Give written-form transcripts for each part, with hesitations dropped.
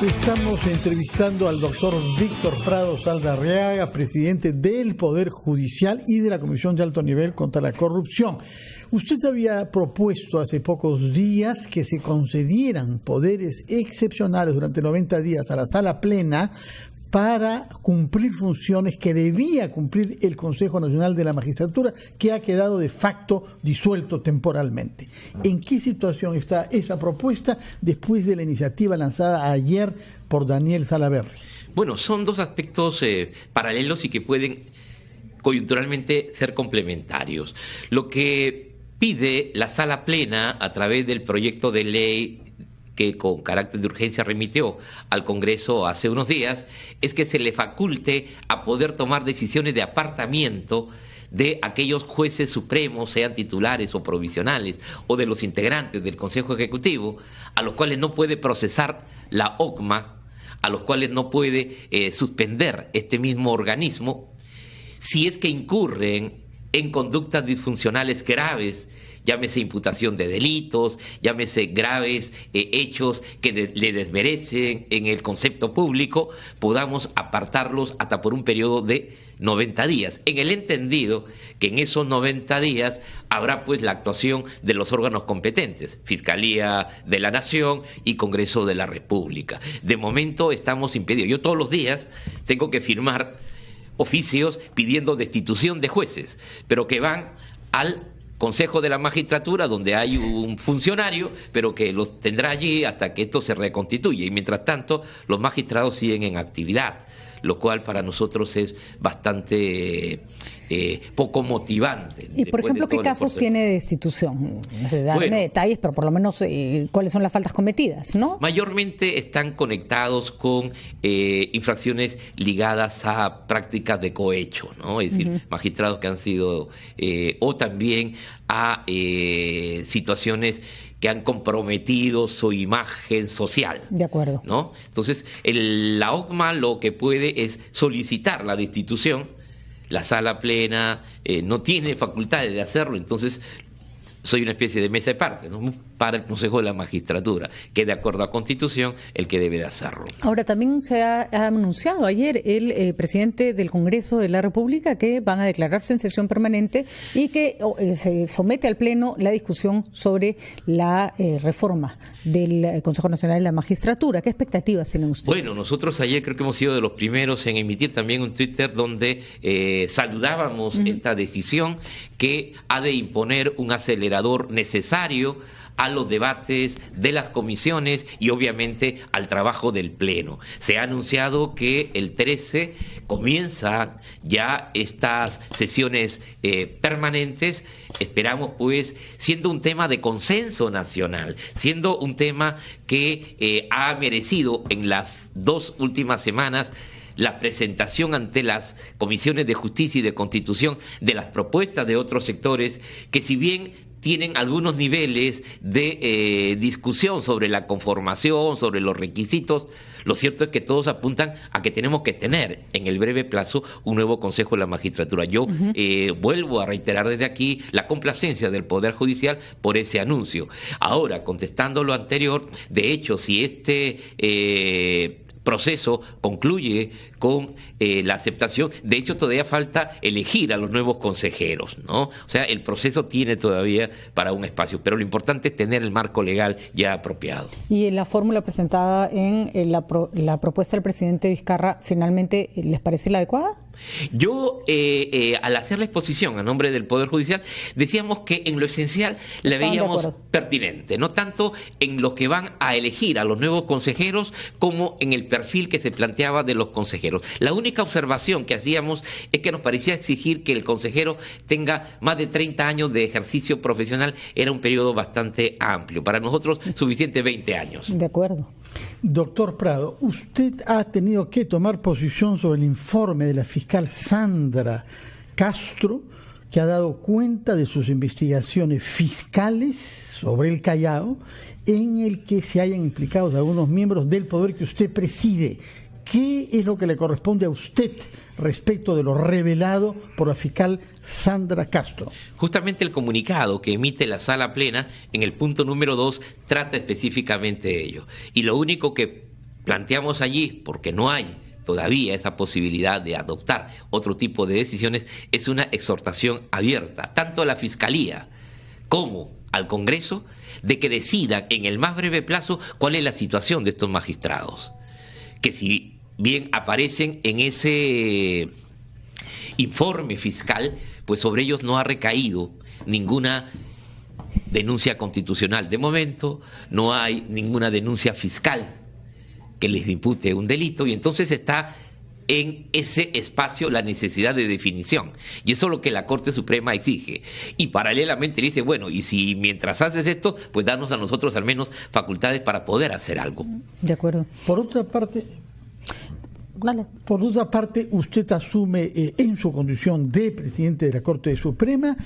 Estamos entrevistando al doctor Víctor Prado Saldarriaga, presidente del Poder Judicial y de la Comisión de Alto Nivel contra la Corrupción. Usted había propuesto hace pocos días que se concedieran poderes excepcionales durante 90 días a la Sala Plena para cumplir funciones que debía cumplir el Consejo Nacional de la Magistratura, que ha quedado de facto disuelto temporalmente. ¿En qué situación está esa propuesta después de la iniciativa lanzada ayer por Daniel Salaverry? Bueno, son dos aspectos paralelos y que pueden coyunturalmente ser complementarios. Lo que pide la Sala Plena a través del proyecto de ley que con carácter de urgencia remitió al Congreso hace unos días, es que se le faculte a poder tomar decisiones de apartamiento de aquellos jueces supremos, sean titulares o provisionales, o de los integrantes del Consejo Ejecutivo, a los cuales no puede procesar la OCMA, a los cuales no puede suspender este mismo organismo, si es que incurren en conductas disfuncionales graves, llámese imputación de delitos, llámese graves hechos que le desmerecen en el concepto público, podamos apartarlos hasta por un periodo de 90 días, en el entendido que en esos 90 días habrá pues la actuación de los órganos competentes, Fiscalía de la Nación y Congreso de la República. De momento estamos impedidos. Yo todos los días tengo que firmar oficios pidiendo destitución de jueces, pero que van al Consejo de la Magistratura, donde hay un funcionario, pero que los tendrá allí hasta que esto se reconstituya. Y mientras tanto, los magistrados siguen en actividad, lo cual para nosotros es bastante poco motivante. Y, por ejemplo, ¿qué casos tiene de destitución? No sé, darme detalles, pero por lo menos cuáles son las faltas cometidas, ¿no? Mayormente están conectados con infracciones ligadas a prácticas de cohecho, ¿no? Es decir, magistrados que han sido, o también a situaciones que han comprometido su imagen social. De acuerdo. ¿No? Entonces, la OCMA lo que puede es solicitar la destitución. La Sala Plena no tiene facultades de hacerlo, entonces soy una especie de mesa de parte, ¿no? Para el Consejo de la Magistratura, que de acuerdo a Constitución, el que debe de hacerlo. Ahora, también se ha anunciado ayer el presidente del Congreso de la República que van a declararse en sesión permanente y que se somete al Pleno la discusión sobre la reforma del Consejo Nacional de la Magistratura. ¿Qué expectativas tienen ustedes? Bueno, nosotros ayer creo que hemos sido de los primeros en emitir también un Twitter donde saludábamos esta decisión que ha de imponer un acelerador necesario a los debates de las comisiones y obviamente al trabajo del Pleno. Se ha anunciado que el 13 comienzan ya estas sesiones permanentes, esperamos pues, siendo un tema de consenso nacional, siendo un tema que ha merecido en las 2 últimas semanas la presentación ante las comisiones de justicia y de constitución de las propuestas de otros sectores que, si bien tienen algunos niveles de discusión sobre la conformación, sobre los requisitos, lo cierto es que todos apuntan a que tenemos que tener en el breve plazo un nuevo Consejo de la Magistratura. Yo vuelvo a reiterar desde aquí la complacencia del Poder Judicial por ese anuncio. Ahora, contestando lo anterior, de hecho, si este proceso concluye con la aceptación. De hecho, todavía falta elegir a los nuevos consejeros, ¿no? O sea, el proceso tiene todavía para un espacio, pero lo importante es tener el marco legal ya apropiado. ¿Y la fórmula presentada en la propuesta del presidente Vizcarra, finalmente, les parece la adecuada? Yo, al hacer la exposición a nombre del Poder Judicial, decíamos que en lo esencial la veíamos pertinente, no tanto en los que van a elegir a los nuevos consejeros como en el perfil que se planteaba de los consejeros. La única observación que hacíamos es que nos parecía exigir que el consejero tenga más de 30 años de ejercicio profesional, era un periodo bastante amplio. Para nosotros, suficiente 20 años. De acuerdo. Doctor Prado, usted ha tenido que tomar posición sobre el informe de la fiscal Sandra Castro, que ha dado cuenta de sus investigaciones fiscales sobre el Callao, en el que se hayan implicado algunos miembros del poder que usted preside. ¿Qué es lo que le corresponde a usted respecto de lo revelado por la fiscal Sandra Castro? Justamente el comunicado que emite la Sala Plena en el punto número 2 trata específicamente de ello. Y lo único que planteamos allí, porque no hay todavía esa posibilidad de adoptar otro tipo de decisiones, es una exhortación abierta, tanto a la Fiscalía como al Congreso, de que decidan en el más breve plazo cuál es la situación de estos magistrados, que si bien aparecen en ese informe fiscal, pues sobre ellos no ha recaído ninguna denuncia constitucional. De momento no hay ninguna denuncia fiscal que les impute un delito, y entonces está en ese espacio la necesidad de definición. Y eso es lo que la Corte Suprema exige. Y paralelamente dice, bueno, y si mientras haces esto, pues danos a nosotros al menos facultades para poder hacer algo. De acuerdo. Por otra parte, usted asume en su condición de presidente de la Corte Suprema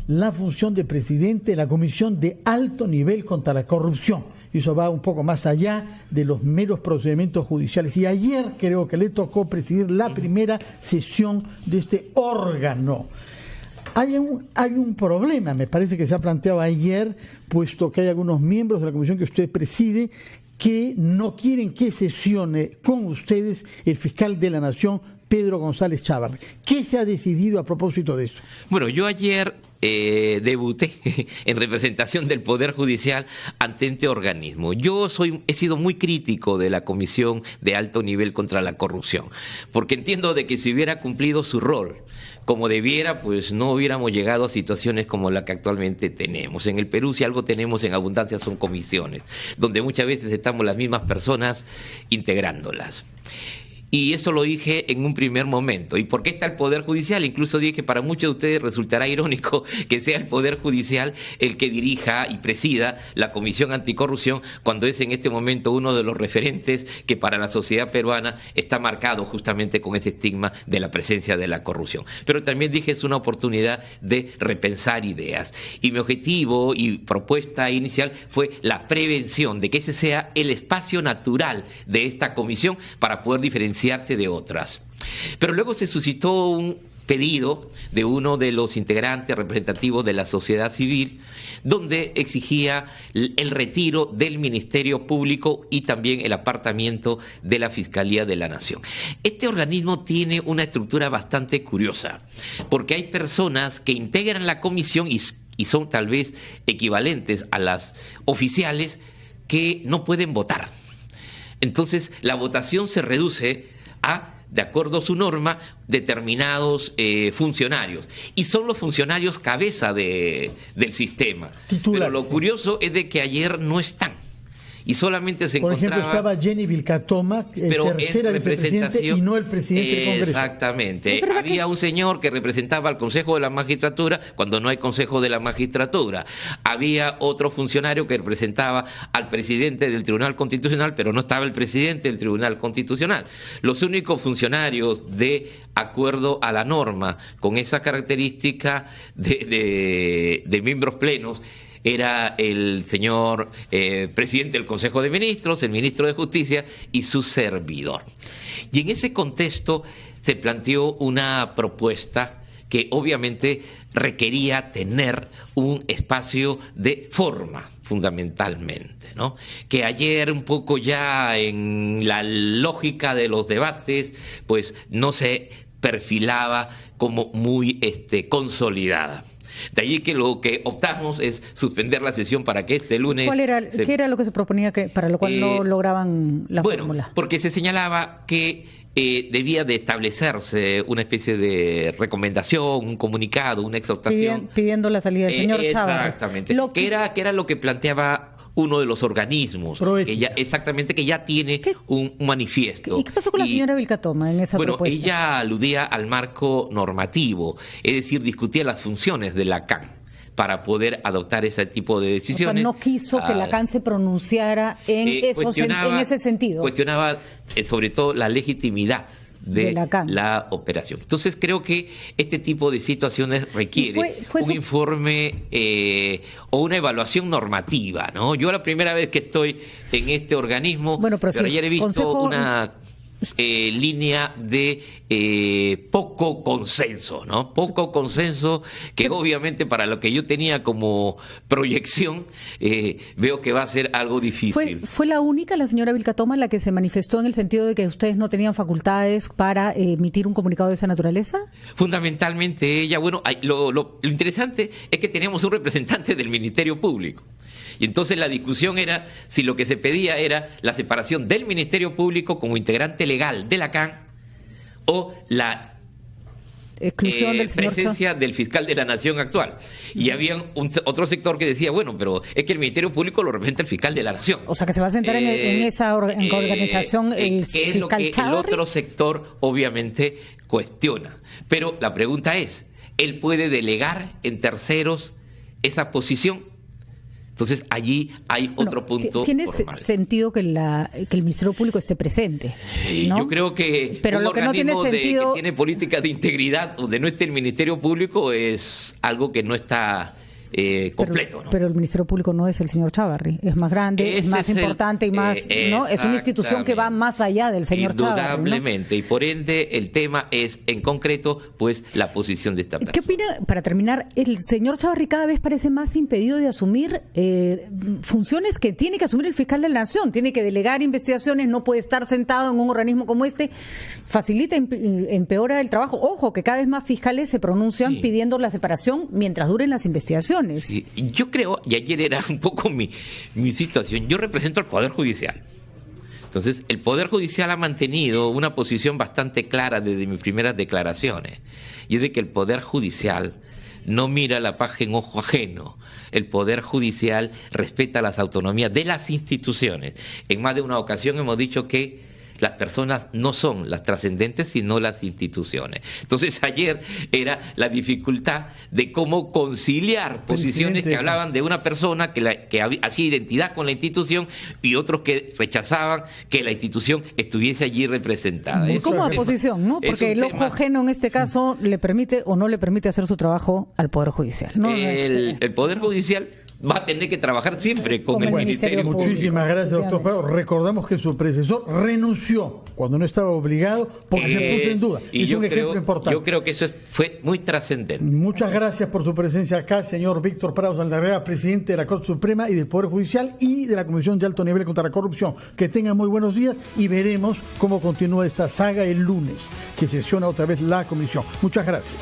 la función de presidente de la Comisión de Alto Nivel contra la Corrupción. Y eso va un poco más allá de los meros procedimientos judiciales. Y ayer creo que le tocó presidir la primera sesión de este órgano. Hay un problema, me parece que se ha planteado ayer, puesto que hay algunos miembros de la comisión que usted preside que no quieren que sesione con ustedes el fiscal de la Nación, Pedro González Chávarri. ¿Qué se ha decidido a propósito de eso? Bueno, yo ayer debuté en representación del Poder Judicial ante este organismo. Yo he sido muy crítico de la Comisión de Alto Nivel contra la Corrupción, porque entiendo de que si hubiera cumplido su rol como debiera, pues no hubiéramos llegado a situaciones como la que actualmente tenemos. En el Perú, si algo tenemos en abundancia, son comisiones, donde muchas veces estamos las mismas personas integrándolas. Y eso lo dije en un primer momento. ¿Y por qué está el Poder Judicial? Incluso dije que para muchos de ustedes resultará irónico que sea el Poder Judicial el que dirija y presida la Comisión Anticorrupción, cuando es en este momento uno de los referentes que para la sociedad peruana está marcado justamente con ese estigma de la presencia de la corrupción. Pero también dije es una oportunidad de repensar ideas. Y mi objetivo y propuesta inicial fue la prevención, de que ese sea el espacio natural de esta comisión para poder diferenciarse de otras. Pero luego se suscitó un pedido de uno de los integrantes representativos de la sociedad civil, donde exigía el retiro del Ministerio Público y también el apartamiento de la Fiscalía de la Nación. Este organismo tiene una estructura bastante curiosa, porque hay personas que integran la comisión y son tal vez equivalentes a las oficiales que no pueden votar. Entonces, la votación se reduce a, de acuerdo a su norma, determinados funcionarios. Y son los funcionarios cabeza del sistema. Pero lo curioso es de que ayer no están. Y solamente se encontraba... Por ejemplo, estaba Jenny Vilcatoma, tercera vicepresidente, y no el presidente del Congreso. Exactamente. Había un señor que representaba al Consejo de la Magistratura cuando no hay Consejo de la Magistratura. Había otro funcionario que representaba al presidente del Tribunal Constitucional, pero no estaba el presidente del Tribunal Constitucional. Los únicos funcionarios de acuerdo a la norma, con esa característica de miembros plenos, era el señor presidente del Consejo de Ministros, el ministro de Justicia y su servidor. Y en ese contexto se planteó una propuesta que obviamente requería tener un espacio de forma, fundamentalmente, ¿no? Que ayer un poco ya en la lógica de los debates, pues no se perfilaba como muy consolidada. De allí que lo que optamos es suspender la sesión para que este lunes... ¿Qué era lo que se proponía para lo cual no lograban la fórmula? Porque se señalaba que debía de establecerse una especie de recomendación, un comunicado, una exhortación. Pidiendo la salida del señor Chávarri. Exactamente. Que era lo que planteaba uno de los organismos, que ya tiene un manifiesto. ¿Y qué pasó con la señora Vilcatoma en esa propuesta? Bueno, ella aludía al marco normativo, es decir, discutía las funciones de la CAN para poder adoptar ese tipo de decisiones. O sea, no quiso que la CAN se pronunciara en ese sentido. Cuestionaba sobre todo la legitimidad de la operación. Entonces creo que este tipo de situaciones requiere un informe o una evaluación normativa, ¿no? Yo la primera vez que estoy en este organismo, pero ayer he visto línea de poco consenso, ¿no? Poco consenso, que obviamente para lo que yo tenía como proyección, veo que va a ser algo difícil. ¿Fue la única, la señora Vilca Toma, la que se manifestó en el sentido de que ustedes no tenían facultades para emitir un comunicado de esa naturaleza? Fundamentalmente ella. Bueno, lo interesante es que teníamos un representante del Ministerio Público. Y entonces la discusión era si lo que se pedía era la separación del Ministerio Público como integrante legal de la CAN o la exclusión del presencia del fiscal de la Nación actual. Y había otro sector que decía, bueno, pero es que el Ministerio Público lo representa el fiscal de la Nación. O sea, que se va a sentar en esa organización el fiscal es lo que Chávarri. El otro sector obviamente cuestiona. Pero la pregunta es, ¿él puede delegar en terceros esa posición? Entonces, allí hay otro punto. ¿Tiene formal. sentido que el Ministerio Público esté presente? ¿no? Yo creo que pero un lo que no tiene sentido... que tiene política de integridad donde no esté el Ministerio Público es algo que no está completo. ¿no? Pero el Ministerio Público no es el señor Chávarri, es más grande, es más importante y más... ¿no? Es una institución que va más allá del señor Chávarri. Indudablemente, ¿no? Y por ende el tema es, en concreto, pues la posición de esta persona. ¿Qué opina, para terminar, el señor Chávarri cada vez parece más impedido de asumir funciones que tiene que asumir el fiscal de la Nación? Tiene que delegar investigaciones, no puede estar sentado en un organismo como este, facilita, empeora el trabajo. Ojo, que cada vez más fiscales se pronuncian pidiendo la separación mientras duren las investigaciones. Sí, yo creo, y ayer era un poco mi situación, yo represento al Poder Judicial. Entonces, el Poder Judicial ha mantenido una posición bastante clara desde mis primeras declaraciones, y es de que el Poder Judicial no mira la paja en ojo ajeno. El Poder Judicial respeta las autonomías de las instituciones. En más de una ocasión hemos dicho que las personas no son las trascendentes, sino las instituciones. Entonces, ayer era la dificultad de cómo conciliar posiciones que hablaban de una persona que hacía identidad con la institución y otros que rechazaban que la institución estuviese allí representada. Muy cómoda posición, ¿no? Porque el ojo ajeno en este caso le permite o no le permite hacer su trabajo al Poder Judicial, ¿no? El Poder Judicial va a tener que trabajar siempre con el Ministerio Público. Muchísimas gracias, doctor Prado. Recordamos que su predecesor renunció cuando no estaba obligado porque se puso en duda. Y es un ejemplo importante. Yo creo que eso fue muy trascendente. Muchas gracias por su presencia acá, señor Víctor Prado Saldarriaga, presidente de la Corte Suprema y del Poder Judicial y de la Comisión de Alto Nivel contra la Corrupción. Que tengan muy buenos días y veremos cómo continúa esta saga el lunes, que sesiona otra vez la Comisión. Muchas gracias.